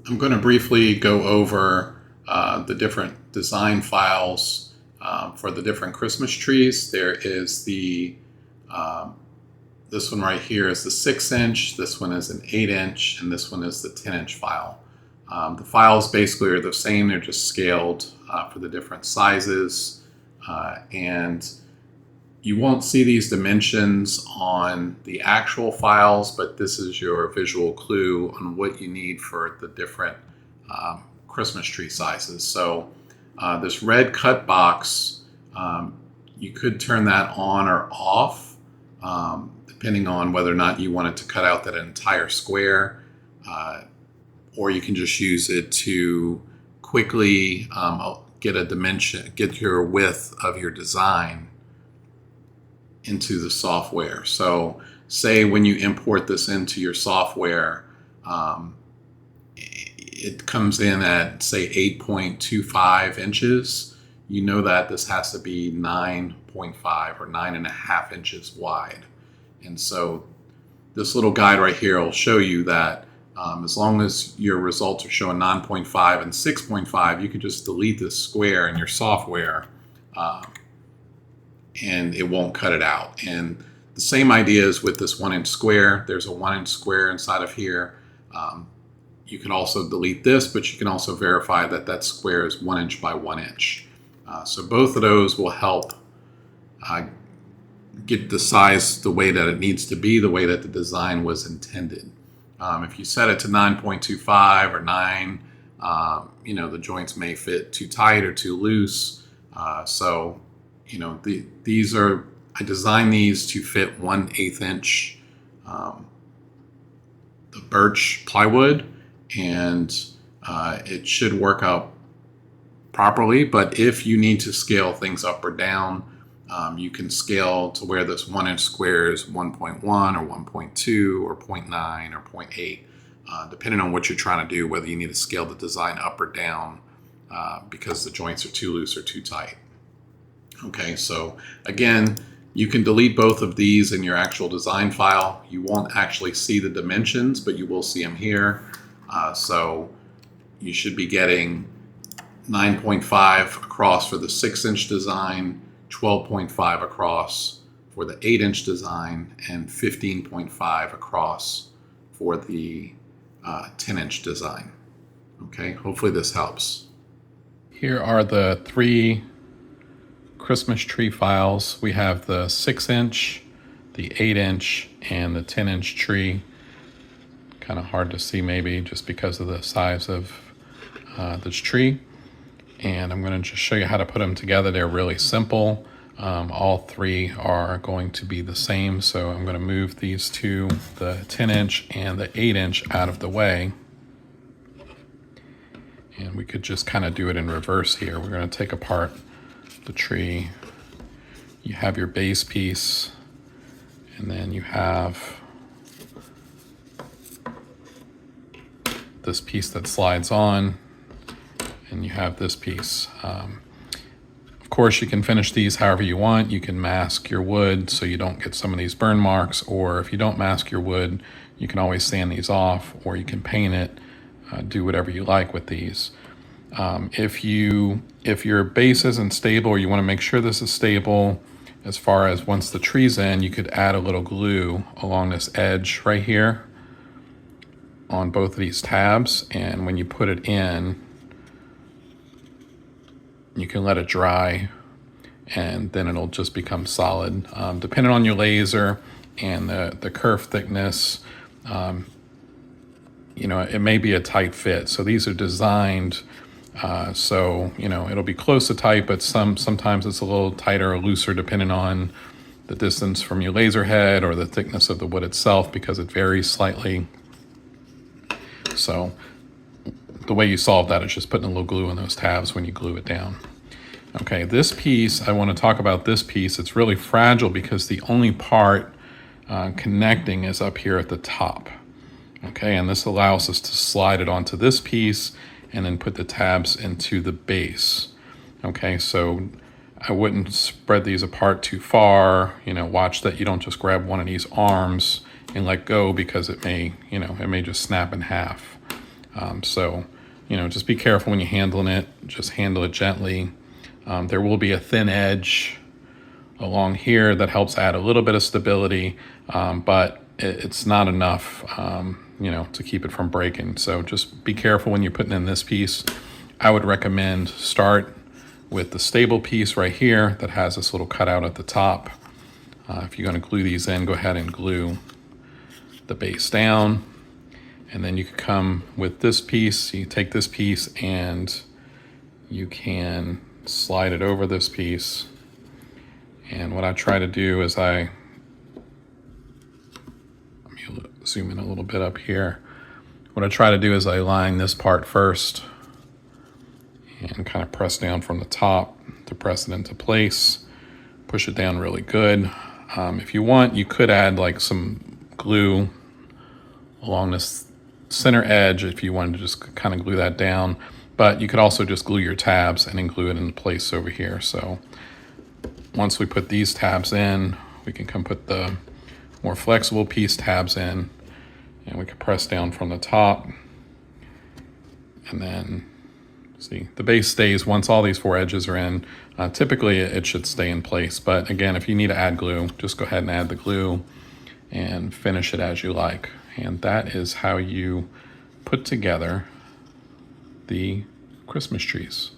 I'm going to briefly go over the different design files for the different Christmas trees. There is this one right here is the 6-inch, this one is an 8-inch, and this one is the 10-inch file. The files basically are the same, they're just scaled for the different sizes, and you won't see these dimensions on the actual files, but this is your visual clue on what you need for the different Christmas tree sizes. So this red cut box, you could turn that on or off, depending on whether or not you wanted to cut out that entire square, or you can just use it to quickly get a dimension, get your width of your design into the software. So say when you import this into your software, it comes in at say 8.25 inches. You know that this has to be 9.5 or 9.5 inches wide. And so this little guide right here will show you that as long as your results are showing 9.5 and 6.5, you can just delete this square in your software and it won't cut it out. And the same idea is with this 1-inch square. There's a 1-inch square inside of here. You can also delete this, but you can also verify that that square is 1 inch by 1 inch. So both of those will help get the size the way that it needs to be, the way that the design was intended. If you set it to 9.25 or 9, the joints may fit too tight or too loose. These are, I designed these to fit 1/8 inch the birch plywood, and it should work out properly. But if you need to scale things up or down, you can scale to where this 1-inch square is 1.1 or 1.2 or 0.9 or 0.8, depending on what you're trying to do, whether you need to scale the design up or down because the joints are too loose or too tight. Okay, so again, you can delete both of these in your actual design file. You won't actually see the dimensions, but you will see them here. So you should be getting 9.5 across for the 6-inch design, 12.5 across for the 8-inch design, and 15.5 across for the 10-inch design. Okay, hopefully this helps. Here are the 3 Christmas tree files. We have the 6-inch, the 8-inch, and the 10-inch tree. Kind of hard to see maybe just because of the size of this tree. And I'm going to just show you how to put them together. They're really simple. All 3 are going to be the same. So I'm going to move these two, the 10-inch and the 8-inch, out of the way. And we could just kind of do it in reverse here. We're going to take apart the tree. You have your base piece, and then you have this piece that slides on, and you have this piece. Of course, you can finish these however you want. You can mask your wood so you don't get some of these burn marks, or if you don't mask your wood, you can always sand these off, or you can paint it, do whatever you like with these. If your base isn't stable, or you want to make sure this is stable, as far as once the tree's in, you could add a little glue along this edge right here on both of these tabs, and when you put it in, you can let it dry, and then it'll just become solid. Depending on your laser and the kerf thickness, it may be a tight fit. So these are designed so it'll be close to tight, but sometimes it's a little tighter or looser depending on the distance from your laser head or the thickness of the wood itself, because it varies slightly. So the way you solve that is just putting a little glue in those tabs when you glue it down. Okay, this piece, I want to talk about this piece. It's really fragile because the only part connecting is up here at the top. Okay, and this allows us to slide it onto this piece and then put the tabs into the base. Okay, so I wouldn't spread these apart too far. Watch that you don't just grab one of these arms and let go, because it may just snap in half. So, just be careful when you're handling it. Just handle it gently. There will be a thin edge along here that helps add a little bit of stability, but it's not enough, to keep it from breaking. So just be careful when you're putting in this piece. I would recommend start with the stable piece right here that has this little cutout at the top. If you're going to glue these in, go ahead and glue the base down. And then you can come with this piece. You take this piece and you can slide it over this piece. And what I try to do is let me zoom in a little bit up here. What I try to do is I line this part first and kind of press down from the top to press it into place. Push it down really good. If you want, you could add like some glue along this center edge if you wanted to just kind of glue that down. But you could also just glue your tabs and then glue it into place over here. So once we put these tabs in, we can come put the more flexible piece tabs in, and we can press down from the top. And then see, the base stays once all these 4 edges are in. Typically it should stay in place, but again, if you need to add glue, just go ahead and add the glue and finish it as you like. And that is how you put together the Christmas trees.